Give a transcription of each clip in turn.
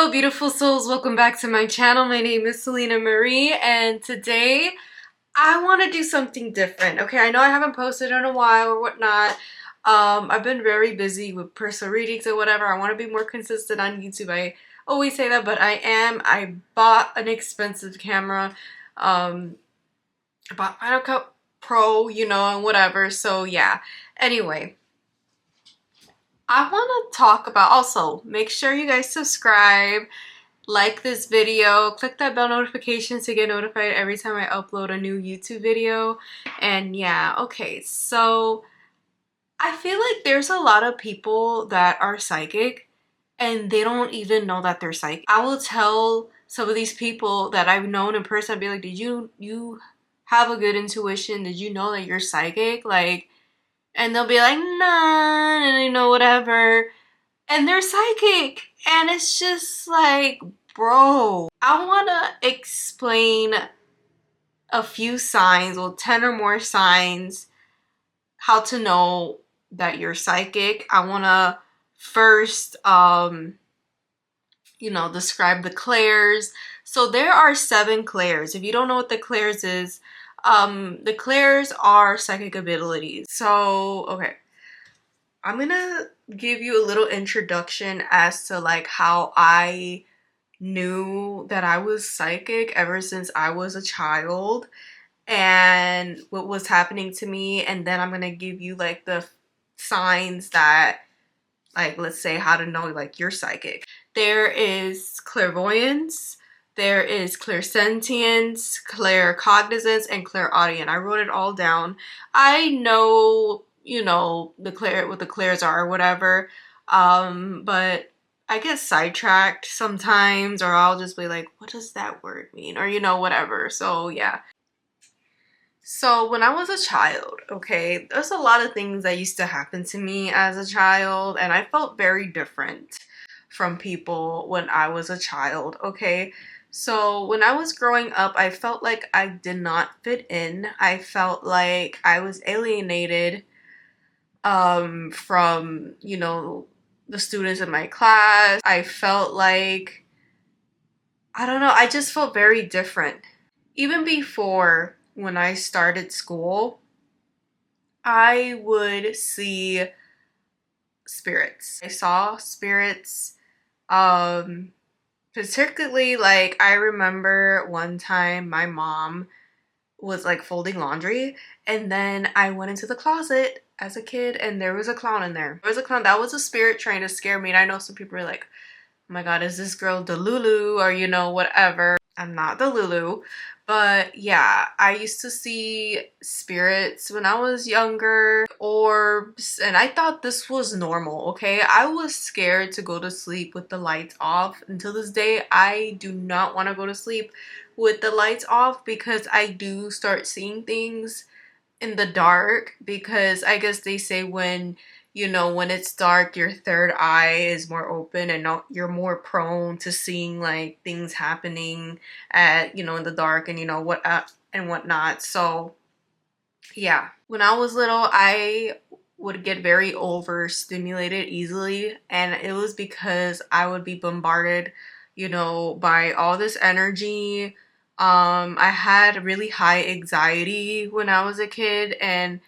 Hello beautiful souls, welcome back to my channel. My name is Selena Marie and today I want to do something different. Okay, I know I haven't posted in a while or whatnot. I've been very busy with personal readings and whatever. I want to be more consistent on YouTube. I always say that, but I bought an expensive camera. I bought Final Cut Pro, and whatever. So yeah, anyway. I want to talk about, also make sure you guys subscribe, like this video, click that bell notification to get notified every time I upload a new YouTube video. And yeah, okay, so I feel like there's a lot of people that are psychic and they don't even know that they're psychic. I will tell some of these people that I've known in person, I'd be like, did you have a good intuition? Did you know that you're psychic? Like, and they'll be like, nah, and whatever. And they're psychic. And it's just like, bro. I want to explain a few signs, well, 10 or more signs, how to know that you're psychic. I want to first, describe the clairs. So there are 7 clairs. If you don't know what the clairs is, the clairs are psychic abilities. So, okay. I'm gonna give you a little introduction as to like how I knew that I was psychic ever since I was a child and what was happening to me, and then I'm gonna give you like the signs that, like, let's say how to know like you're psychic. There is clairvoyance, there is clairsentience, claircognizance, and clairaudient. I wrote it all down. I know, what the clairs are or whatever, but I get sidetracked sometimes, or I'll just be like, what does that word mean? Or whatever. So yeah. So when I was a child, okay, there's a lot of things that used to happen to me as a child, and I felt very different from people when I was a child, okay? So when I was growing up, I felt like I did not fit in. I felt like I was alienated from, the students in my class. I felt like, I don't know, I just felt very different. Even before, when I started school, I would see spirits. I saw spirits, particularly, like, I remember one time my mom was like folding laundry, and then I went into the closet as a kid and there was a clown in there. There was a clown. That was a spirit trying to scare me. And I know some people are like, oh my god, is this girl Delulu, or whatever. I'm not Delulu, but yeah, I used to see spirits when I was younger, orbs, and I thought this was normal, okay? I was scared to go to sleep with the lights off. Until this day, I do not want to go to sleep with the lights off because I do start seeing things in the dark, because I guess they say when when it's dark, your third eye is more open and you're more prone to seeing like things happening at in the dark and what and whatnot. So yeah, when I was little, I would get very overstimulated easily, and it was because I would be bombarded by all this energy. I had really high anxiety when I was a kid, and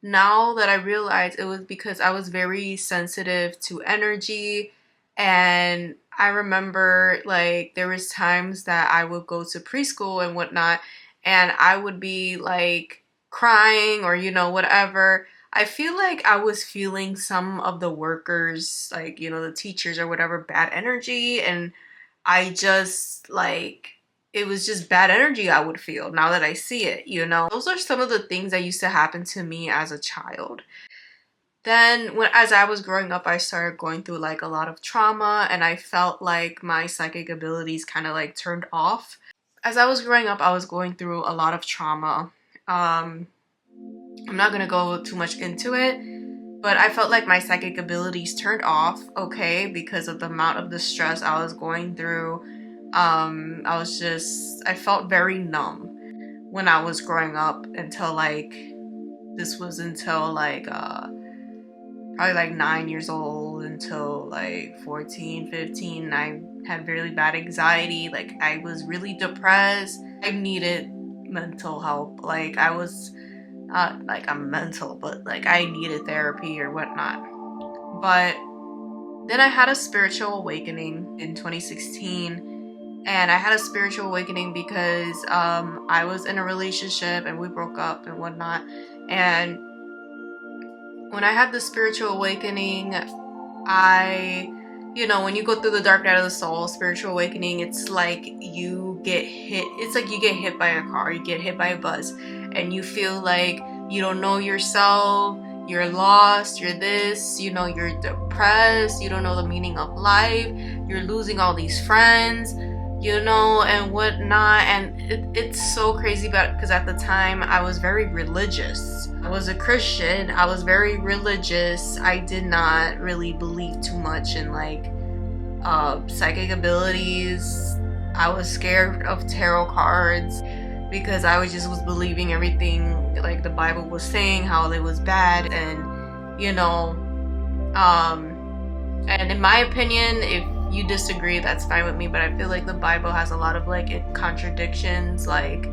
now that I realize, it was because I was very sensitive to energy. And I remember, like, there was times that I would go to preschool and whatnot, and I would be like crying or whatever. I feel like I was feeling some of the workers, like the teachers or whatever, bad energy, and I just like, it was just bad energy I would feel now that I see it, Those are some of the things that used to happen to me as a child. Then as I was growing up, I started going through like a lot of trauma, and I felt like my psychic abilities kind of like turned off. As I was growing up, I was going through a lot of trauma. I'm not gonna go too much into it, but I felt like my psychic abilities turned off, okay, because of the amount of the stress I was going through. I felt very numb when I was growing up until like, this was until like, probably like 9 years old, school until like 14, 15. I had really bad anxiety. Like I was really depressed. I needed mental help. Like I was not like I'm mental, but like I needed therapy or whatnot. But then I had a spiritual awakening in 2016. And I had a spiritual awakening because I was in a relationship and we broke up and whatnot. And when I had the spiritual awakening, when you go through the dark night of the soul, spiritual awakening, it's like you get hit. It's like you get hit by a car, you get hit by a bus, and you feel like you don't know yourself, you're lost, you're this, you're depressed, you don't know the meaning of life, you're losing all these friends, and whatnot. And it's so crazy because at the time I was very religious. I was a Christian. I was very religious. I did not really believe too much in like psychic abilities. I was scared of tarot cards because I was believing everything like the Bible was saying, how it was bad. And and in my opinion, if you disagree, that's fine with me, but I feel like the Bible has a lot of like contradictions. Like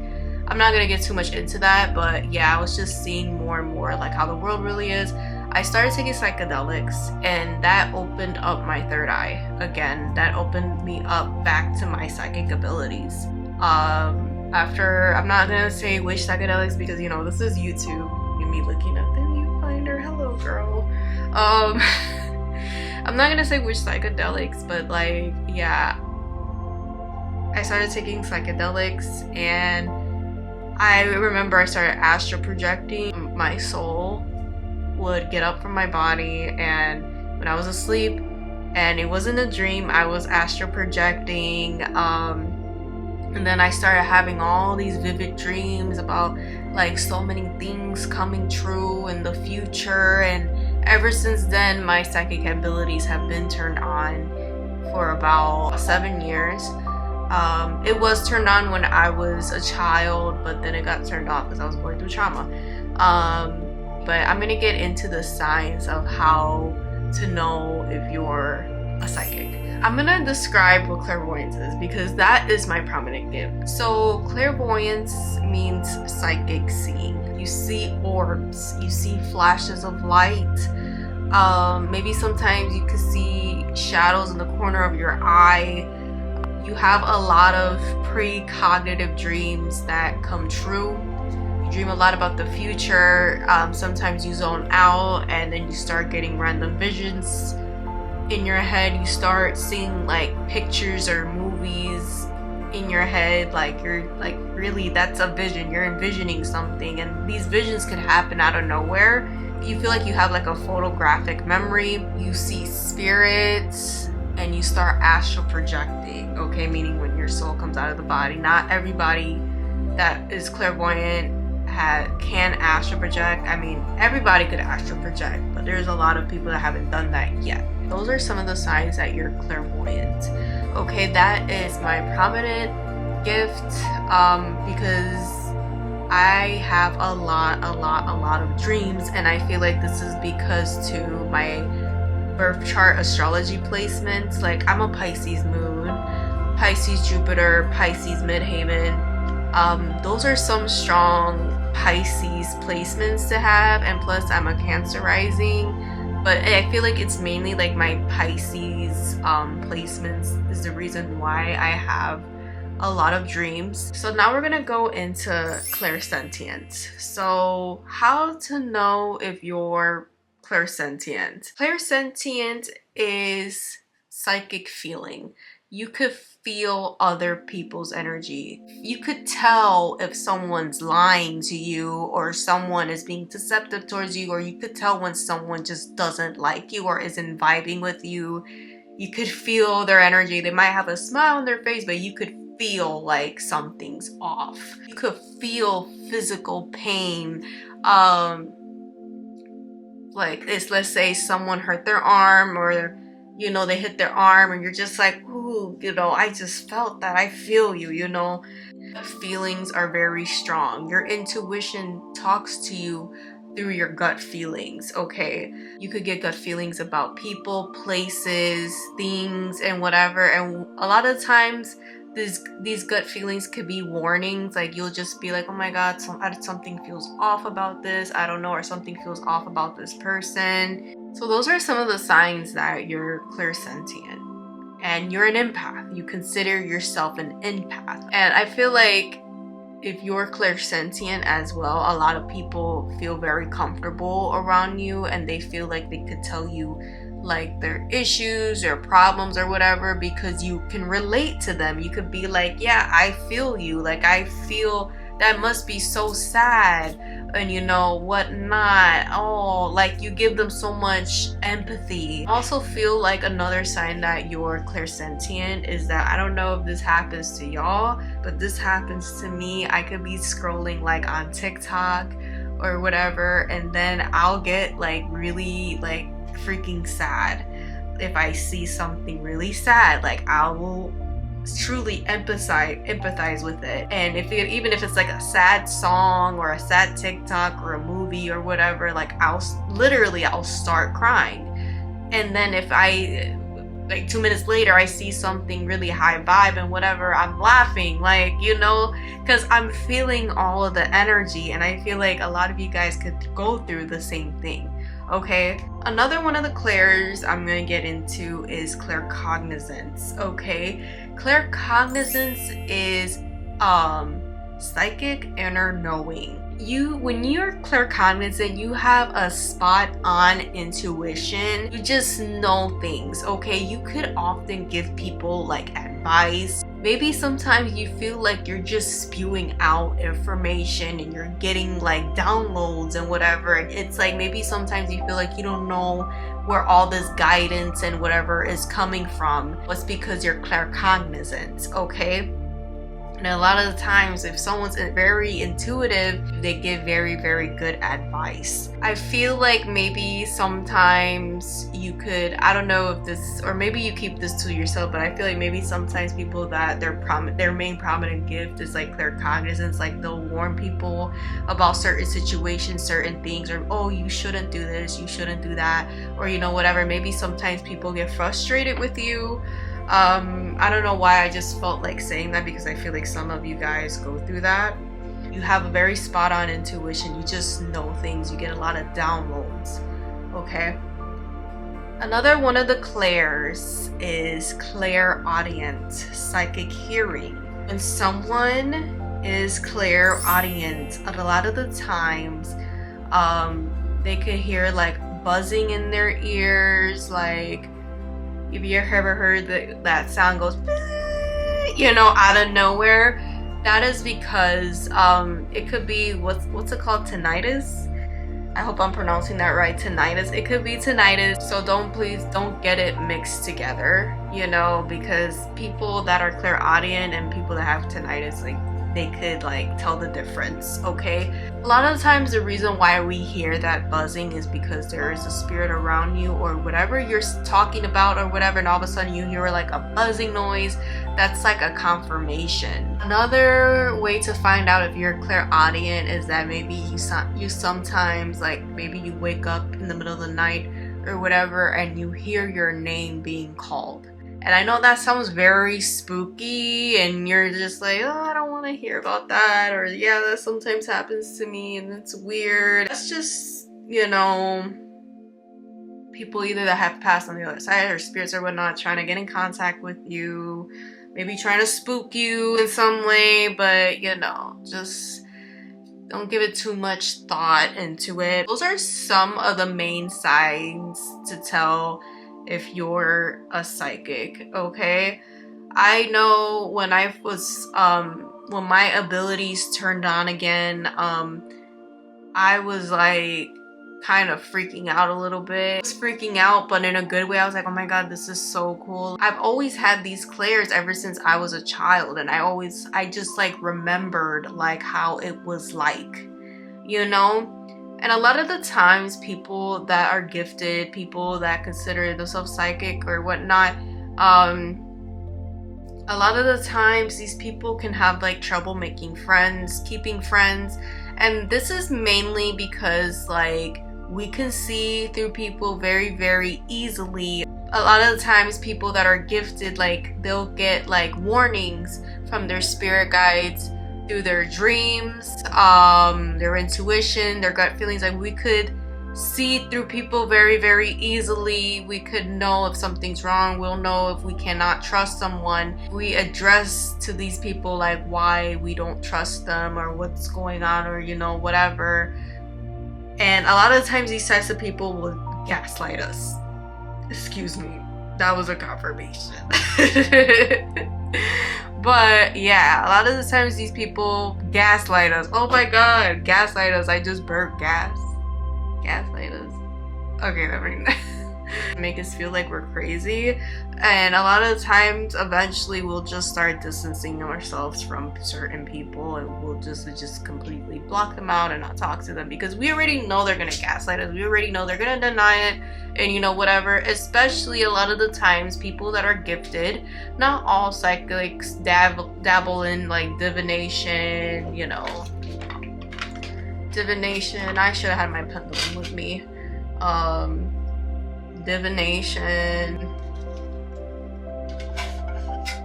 I'm not gonna get too much into that, but yeah, I was just seeing more and more like how the world really is. I started taking psychedelics, and that opened up my third eye again. That opened me up back to my psychic abilities. After, I'm not gonna say which psychedelics because this is YouTube and me looking up the viewfinder. Hello, girl. I'm not gonna say which psychedelics, but like, yeah, I started taking psychedelics, and I remember I started astral projecting. My soul would get up from my body, and when I was asleep, and it wasn't a dream, I was astral projecting. And then I started having all these vivid dreams about like so many things coming true in the future. And ever since then, my psychic abilities have been turned on for about 7 years. It was turned on when I was a child, but then it got turned off because I was going through trauma. But I'm gonna get into the science of how to know if you're a psychic. I'm gonna describe what clairvoyance is because that is my prominent gift. So clairvoyance means psychic seeing. You see orbs, you see flashes of light. Maybe sometimes you could see shadows in the corner of your eye. You have a lot of precognitive dreams that come true. You dream a lot about the future. Sometimes you zone out and then you start getting random visions in your head. You start seeing like pictures or movies in your head, like you're like, really, that's a vision. You're envisioning something, and these visions could happen out of nowhere. You feel like you have like a photographic memory. You see spirits and you start astral projecting, okay, meaning when your soul comes out of the body. Not everybody that is clairvoyant can astral project. I mean, everybody could astral project, but there's a lot of people that haven't done that yet. Those are some of the signs that you're clairvoyant. Okay, that is my prominent gift because I have a lot of dreams, and I feel like this is because to my birth chart astrology placements. Like I'm a Pisces moon, Pisces Jupiter, Pisces midheaven. Those are some strong Pisces placements to have, and plus I'm a Cancer rising, but I feel like it's mainly like my Pisces placements is the reason why I have a lot of dreams. So now we're gonna go into clairsentient. So how to know if you're clairsentient. Clairsentient is psychic feeling. You could feel other people's energy. You could tell if someone's lying to you or someone is being deceptive towards you, or you could tell when someone just doesn't like you or isn't vibing with you. You could feel their energy. They might have a smile on their face, but you could feel like something's off. You could feel physical pain. Like let's say someone hurt their arm, or they hit their arm, and you're just like, ooh, I just felt that. I feel you. Feelings are very strong. Your intuition talks to you through your gut feelings, okay? You could get gut feelings about people, places, things, and whatever. And a lot of times these gut feelings could be warnings. Like you'll just be like, oh my god, something feels off about this, I don't know, or something feels off about this person. So those are some of the signs that you're clairsentient and you're an empath. You consider yourself an empath. And I feel like if you're clairsentient as well, a lot of people feel very comfortable around you and they feel like they could tell you like their issues or problems or whatever because you can relate to them. You could be like, yeah, I feel you. Like, I feel that must be so sad and you know whatnot. Oh, like you give them so much empathy. I also feel like another sign that you're clairsentient is that, I don't know if this happens to y'all, but this happens to me. I could be scrolling like on TikTok or whatever, and then I'll get like really like freaking sad if I see something really sad. Like I will truly empathize with it. And even if it's like a sad song or a sad TikTok or a movie or whatever, like I'll start crying. And then if I like 2 minutes later I see something really high vibe and whatever, I'm laughing, like, you know, because I'm feeling all of the energy. And I feel like a lot of you guys could go through the same thing. Okay, another one of the clairs I'm going to get into is claircognizance. Okay, claircognizance is psychic inner knowing. When you're claircognizant, you have a spot on intuition. You just know things, okay? You could often give people like advice. Maybe sometimes you feel like you're just spewing out information and you're getting like downloads and whatever. And it's like maybe sometimes you feel like you don't know where all this guidance and whatever is coming from. It's because you're claircognizant, okay? And a lot of the times, if someone's very intuitive, they give very, very good advice. I feel like maybe sometimes you could, I don't know if this, or maybe you keep this to yourself, but I feel like maybe sometimes people that their main prominent gift is like claircognizance. Like they'll warn people about certain situations, certain things, or oh, you shouldn't do this, you shouldn't do that, or you know, whatever. Maybe sometimes people get frustrated with you. I don't know why I just felt like saying that, because I feel like some of you guys go through that. You have a very spot on intuition. You just know things. You get a lot of downloads. Okay. Another one of the clairs is clairaudient, psychic hearing. When someone is clairaudient, a lot of the times, they could hear like buzzing in their ears, like, if you ever heard that sound goes, you know, out of nowhere, that is because it could be what's it called, tinnitus. I hope I'm pronouncing that right, tinnitus. It could be tinnitus, so please don't get it mixed together, you know, because people that are clairaudient and people that have tinnitus, like they could like tell the difference, okay? A lot of the times the reason why we hear that buzzing is because there is a spirit around you or whatever you're talking about or whatever, and all of a sudden you hear like a buzzing noise. That's like a confirmation. Another way to find out if you're clairaudient is that maybe you sometimes, like maybe you wake up in the middle of the night or whatever and you hear your name being called. And I know that sounds very spooky and you're just like, oh, I don't want to hear about that. Or yeah, that sometimes happens to me and it's weird. That's just, you know, people either that have passed on the other side or spirits or whatnot trying to get in contact with you. Maybe trying to spook you in some way. But, you know, just don't give it too much thought into it. Those are some of the main signs to tell if you're a psychic, okay? I know when I was when my abilities turned on again, I was like kind of freaking out a little bit. I was freaking out, but in a good way. I was like, oh my god, this is so cool. I've always had these clairs ever since I was a child, and I just like remembered like how it was like, you know? And a lot of the times people that are gifted, people that consider themselves psychic or whatnot, a lot of the times these people can have like trouble making friends, keeping friends, And this is mainly because like we can see through people very, very easily. A lot of the times people that are gifted, like they'll get like warnings from their spirit guides through their dreams, their intuition, their gut feelings. Like we could see through people very, very easily. We could know if something's wrong. We'll know if we cannot trust someone. We address to these people like why we don't trust them or what's going on, or you know, whatever. And a lot of the times these types of people will gaslight us. Excuse me, that was a confirmation. But yeah, a lot of the times these people gaslight us. Oh my god, gaslight us. I just burnt gas. Gaslight us. Okay, never mind. Make us feel like we're crazy. And a lot of the times, eventually we'll just start distancing ourselves from certain people, and we'll just completely block them out and not talk to them, because we already know they're gonna gaslight us. We already know they're gonna deny it, and you know, whatever. Especially a lot of the times people that are gifted, not all psychics dabble in like divination, you know, divination. I should have had my pendulum with me. Divination,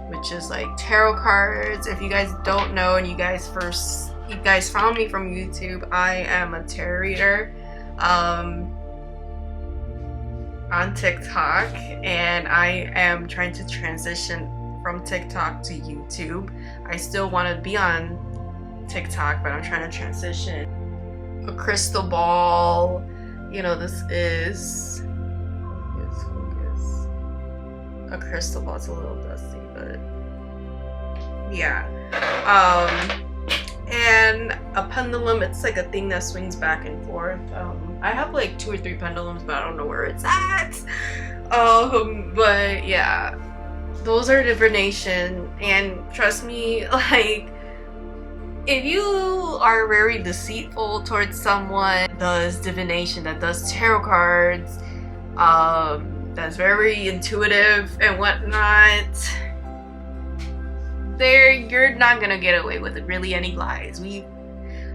which is like tarot cards. If you guys don't know, and you guys found me from YouTube, I am a tarot reader on TikTok, and I am trying to transition from TikTok to YouTube. I still want to be on TikTok, but I'm trying to transition. A crystal ball, you know, this is a crystal ball. It's a little dusty, but yeah. And a pendulum, it's like a thing that swings back and forth. I have like 2 or 3 pendulums, but I don't know where it's at. But yeah, those are divination. And trust me, like, if you are very deceitful towards someone that does divination, that does tarot cards, that's very intuitive and whatnot, you're not gonna get away with really any lies. A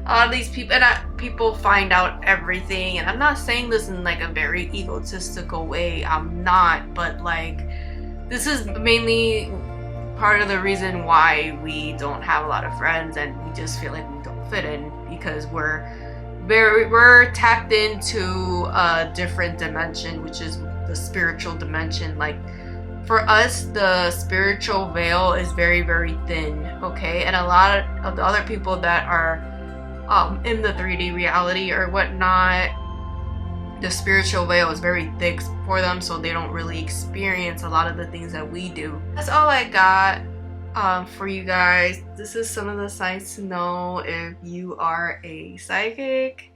lot of these people, people find out everything, and I'm not saying this in like a very egotistical way, I'm not, but like, this is mainly part of the reason why we don't have a lot of friends, and we just feel like we don't fit in, because we're tapped into a different dimension, which is the spiritual dimension. Like, for us, the spiritual veil is very, very thin, okay? And a lot of the other people that are in the 3D reality or whatnot, the spiritual veil is very thick for them, so they don't really experience a lot of the things that we do. That's all I got for you guys. This is some of the signs to know if you are a psychic.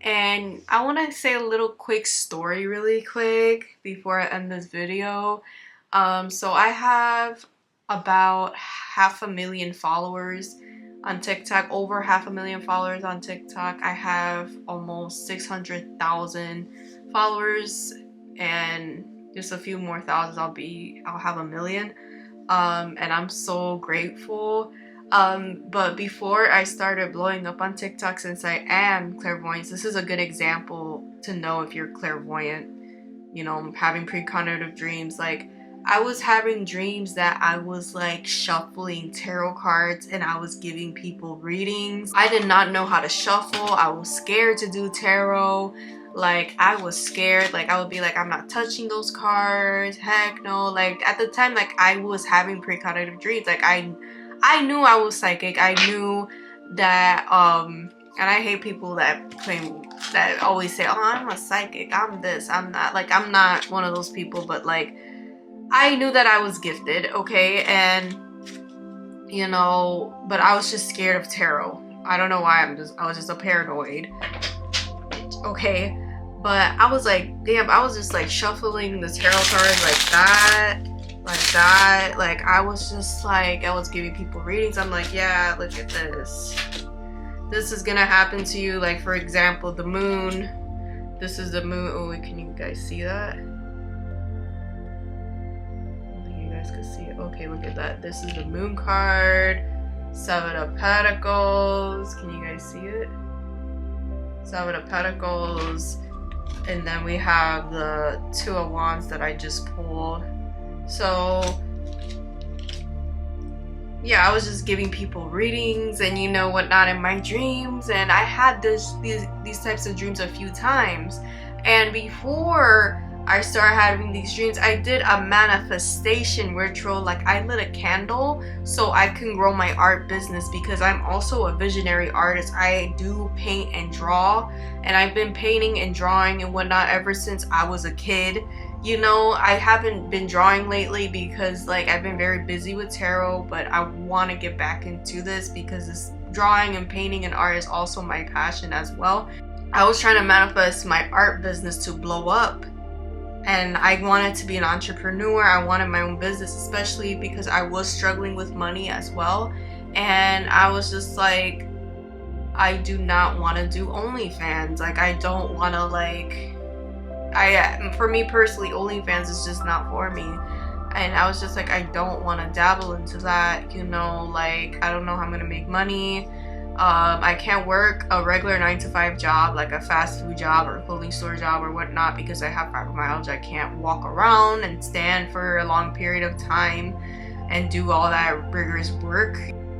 And I want to say a little quick story really quick before I end this video. So I have about 500,000 followers on TikTok, over 500,000 followers on TikTok. I have almost 600,000 followers, and just a few more thousands, I'll have 1 million. And I'm so grateful. But before I started blowing up on TikTok, since I am clairvoyant, this is a good example to know if you're clairvoyant. You know, having precognitive dreams. Like, I was having dreams that I was like shuffling tarot cards and I was giving people readings. I did not know how to shuffle. I was scared to do tarot. Like, I was scared. Like, I would be like, I'm not touching those cards. Heck no. Like, at the time, like, I was having precognitive dreams. Like, I knew I was psychic. I knew that, and I hate people that always say, oh, I'm a psychic, I'm this, I'm that. Like, I'm not one of those people, but like, I knew that I was gifted, okay? And, you know, but I was just scared of tarot. I don't know why, I was just a paranoid, okay? But I was like, damn, I was just like shuffling the tarot cards like that. Like, I was just like, I was giving people readings. I'm like, yeah, look at this. This is gonna happen to you. Like, for example, the moon. This is the moon. Oh, wait, can you guys see that? I don't think you guys can see it. Okay, look at that. This is the moon card. 7 of Pentacles. Can you guys see it? Seven of Pentacles, and then we have the Two of Wands that I just pulled. So yeah, I was just giving people readings and you know whatnot in my dreams, and I had these types of dreams a few times. And before I started having these dreams, I did a manifestation ritual. Like, I lit a candle so I can grow my art business, because I'm also a visionary artist. I do paint and draw, and I've been painting and drawing and whatnot ever since I was a kid. You know, I haven't been drawing lately because like I've been very busy with tarot, but I want to get back into this because this drawing and painting and art is also my passion as well. I was trying to manifest my art business to blow up, and I wanted to be an entrepreneur. I wanted my own business, especially because I was struggling with money as well. And I was just like, I do not want to do OnlyFans. Like, I don't want to like, for me personally, OnlyFans is just not for me. And I was just like, I don't want to dabble into that, you know, like, I don't know how I'm gonna make money. I can't work a regular 9-to-5 job, like a fast food job or a clothing store job or whatnot, because I have fibromyalgia. I can't walk around and stand for a long period of time and do all that rigorous work.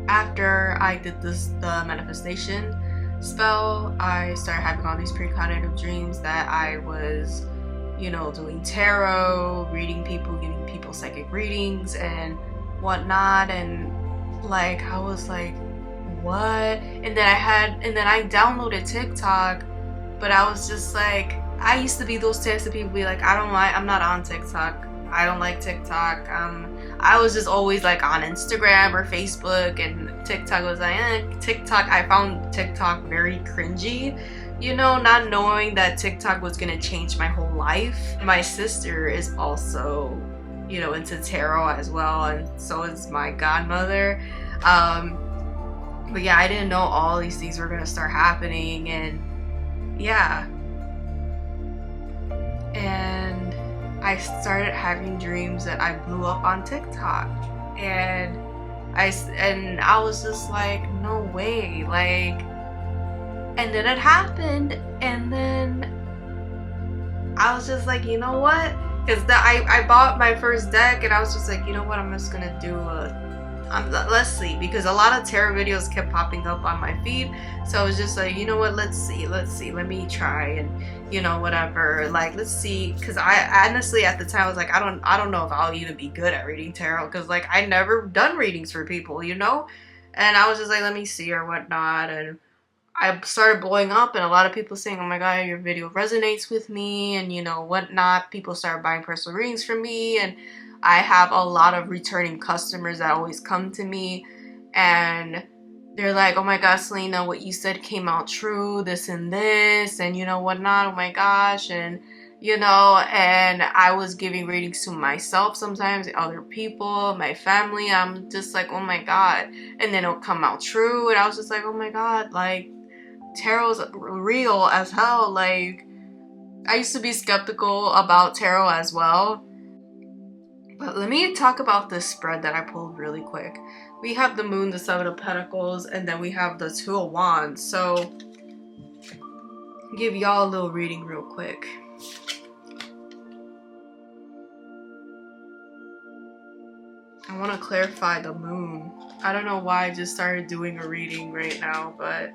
After I did the manifestation spell, I started having all these precognitive dreams that I was, you know, doing tarot, reading people, giving people psychic readings and whatnot. And like, I was like, what? And then I downloaded TikTok, but I was just like, I used to be those types of people, be like, I'm not on TikTok. I don't like TikTok. I was just always like on Instagram or Facebook, and TikTok was like, TikTok. I found TikTok very cringy, you know, not knowing that TikTok was gonna change my whole life. My sister is also, you know, into tarot as well, and so is my godmother. But yeah, I didn't know all these things were gonna start happening, and yeah. And I started having dreams that I blew up on TikTok, and I was just like, no way, like, and then it happened, and then I was just like, you know what, because I bought my first deck, and I was just like, you know what, I'm just gonna do let's see, because a lot of tarot videos kept popping up on my feed, so I was just like, you know what, let's see, let me try, and you know, whatever, like, let's see, because I honestly at the time I was like, I don't know if I'll even be good at reading tarot, because like I never done readings for people, you know, and I was just like, let me see or whatnot. And I started blowing up, and a lot of people saying, oh my god, your video resonates with me, and you know whatnot. People started buying personal readings from me, and I have a lot of returning customers that always come to me, and they're like, oh my gosh, Selena, what you said came out true, this and this, and you know whatnot, oh my gosh. And you know, and I was giving readings to myself sometimes, other people, my family. I'm just like, oh my god, and then it'll come out true, and I was just like, oh my god, like, tarot's real as hell. Like, I used to be skeptical about tarot as well. But let me talk about this spread that I pulled really quick. We have the Moon, the Seven of Pentacles, and then we have the Two of Wands. So, give y'all a little reading real quick. I want to clarify the Moon. I don't know why I just started doing a reading right now, but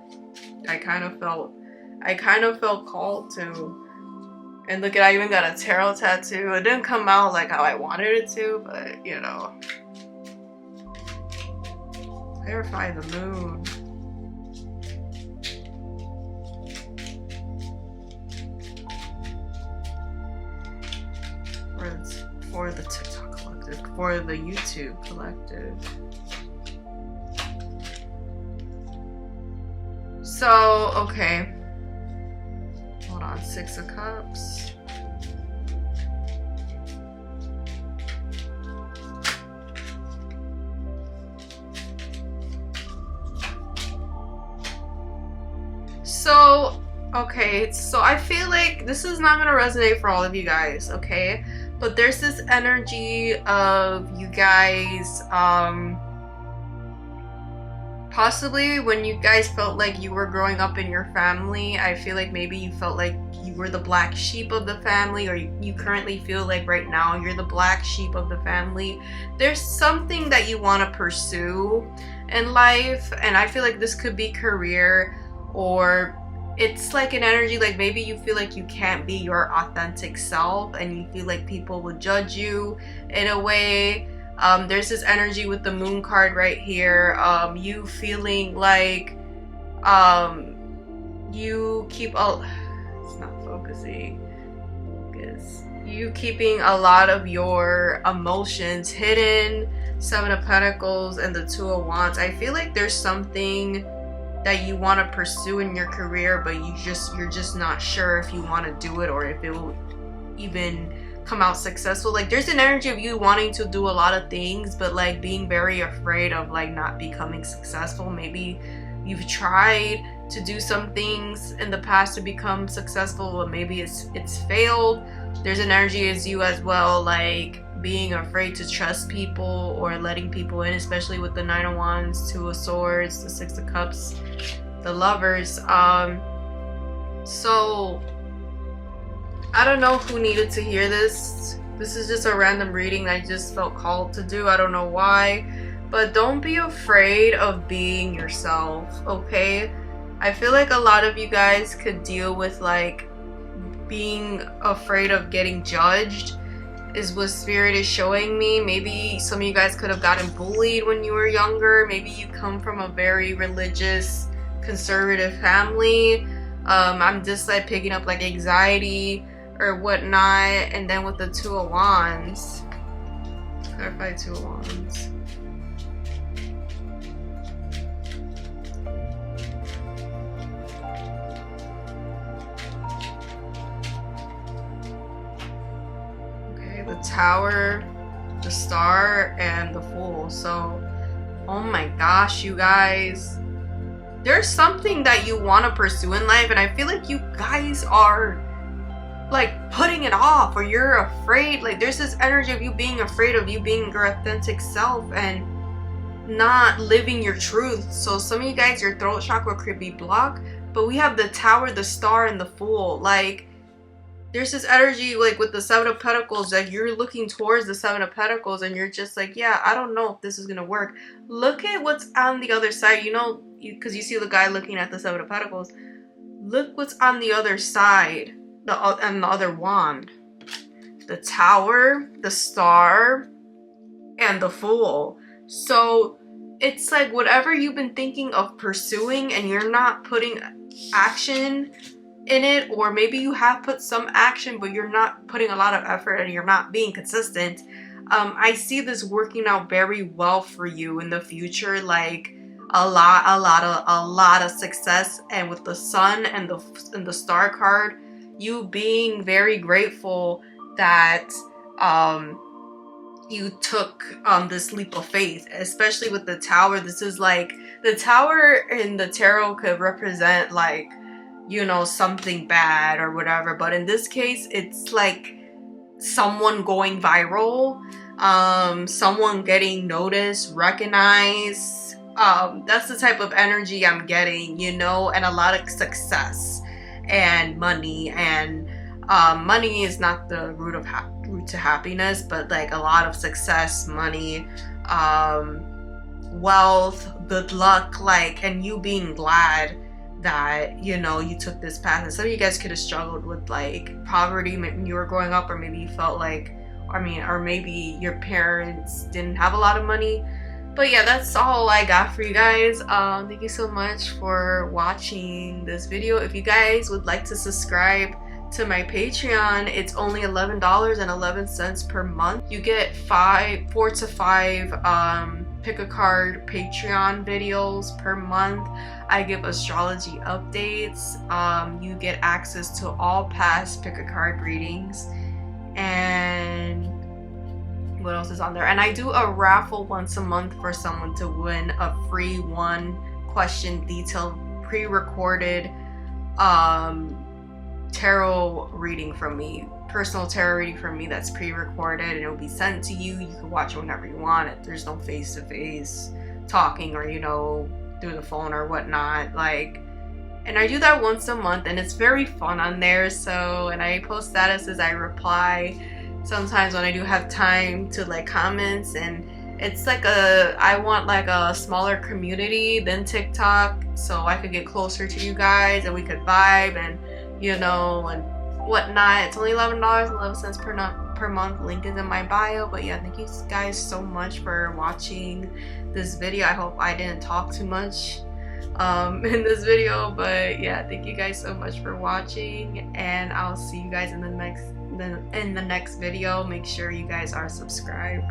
I kind of felt called to. And look at, I even got a tarot tattoo. It didn't come out like how I wanted it to, but you know. Clarify the Moon. For the TikTok collective, for the YouTube collective. So, okay. Hold on, Six of Cups. So, okay, so I feel like this is not gonna resonate for all of you guys, okay? But there's this energy of you guys Possibly when you guys felt like you were growing up in your family, I feel like maybe you felt like you were the black sheep of the family, or you currently feel like right now you're the black sheep of the family. There's something that you want to pursue in life, and I feel like this could be career, or it's like an energy like maybe you feel like you can't be your authentic self and you feel like people will judge you in a way. There's this energy with the moon card right here. You feeling like you keep all, it's not focusing. Focus. You keeping a lot of your emotions hidden. Seven of Pentacles and the Two of Wands. I feel like there's something that you want to pursue in your career, but you're just not sure if you want to do it or if it will even come out successful. Like there's an energy of you wanting to do a lot of things, but like being very afraid of like not becoming successful. Maybe you've tried to do some things in the past to become successful, but maybe it's failed. There's an energy as you as well, like being afraid to trust people or letting people in, especially with the Nine of Wands, Two of Swords, the Six of Cups, the Lovers. So I don't know who needed to hear this. This is just a random reading I just felt called to do. I don't know why. But don't be afraid of being yourself, okay? I feel like a lot of you guys could deal with like being afraid of getting judged is what Spirit is showing me. Maybe some of you guys could have gotten bullied when you were younger. Maybe you come from a very religious, conservative family. I'm just like picking up like anxiety or whatnot. And then with the Two of Wands, clarify Two of Wands. Okay, the Tower, the Star, and the Fool. So, oh my gosh, you guys. There's something that you want to pursue in life, and I feel like you guys are like putting it off, or you're afraid. Like there's this energy of you being afraid of you being your authentic self and not living your truth. So some of you guys, your throat chakra could be blocked, but we have the Tower, the Star, and the Fool. Like there's this energy like with the Seven of Pentacles that you're looking towards the Seven of Pentacles and you're just like, yeah, I don't know if this is gonna work. Look at what's on the other side, you know, because you see the guy looking at the Seven of Pentacles. Look what's on the other side, and the other wand. The Tower, the Star, and the Fool. So it's like whatever you've been thinking of pursuing and you're not putting action in it, or maybe you have put some action but you're not putting a lot of effort and you're not being consistent. I see this working out very well for you in the future, like a lot of success. And with the Sun and the Star card, you being very grateful that you took this leap of faith, especially with the Tower. This is like the Tower in the tarot could represent like, you know, something bad or whatever, but in this case it's like someone going viral, someone getting noticed, recognized. That's the type of energy I'm getting, you know, and a lot of success and money. And money is not the root to happiness, but like a lot of success, money, wealth, good luck, like, and you being glad that, you know, you took this path. And some of you guys could have struggled with like poverty when you were growing up, or maybe you felt like, or maybe your parents didn't have a lot of money. But yeah, that's all I got for you guys. Thank you so much for watching this video. If you guys would like to subscribe to my Patreon, it's only $11.11 per month. You get 4 to 5 pick a card Patreon videos per month. I give astrology updates. You get access to all past pick a card readings. And what else is on there? And I do a raffle once a month for someone to win a free 1-question detailed pre-recorded tarot reading from me, personal tarot reading from me that's pre-recorded, and it'll be sent to you. You can watch it whenever you want. There's no face-to-face talking, or, you know, through the phone or whatnot. Like, and I do that once a month, and it's very fun on there. So, and I post statuses, I reply sometimes when I do have time to like comments, and it's like I want like a smaller community than TikTok, so I could get closer to you guys and we could vibe and, you know, and whatnot. It's only $11.11 per month. Link is in my bio. But yeah, thank you guys so much for watching this video. I hope I didn't talk too much in this video, but yeah, thank you guys so much for watching, and I'll see you guys in the next video. Make sure you guys are subscribed.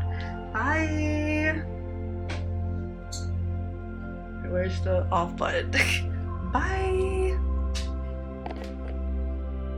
Bye. Where's the off button? Bye.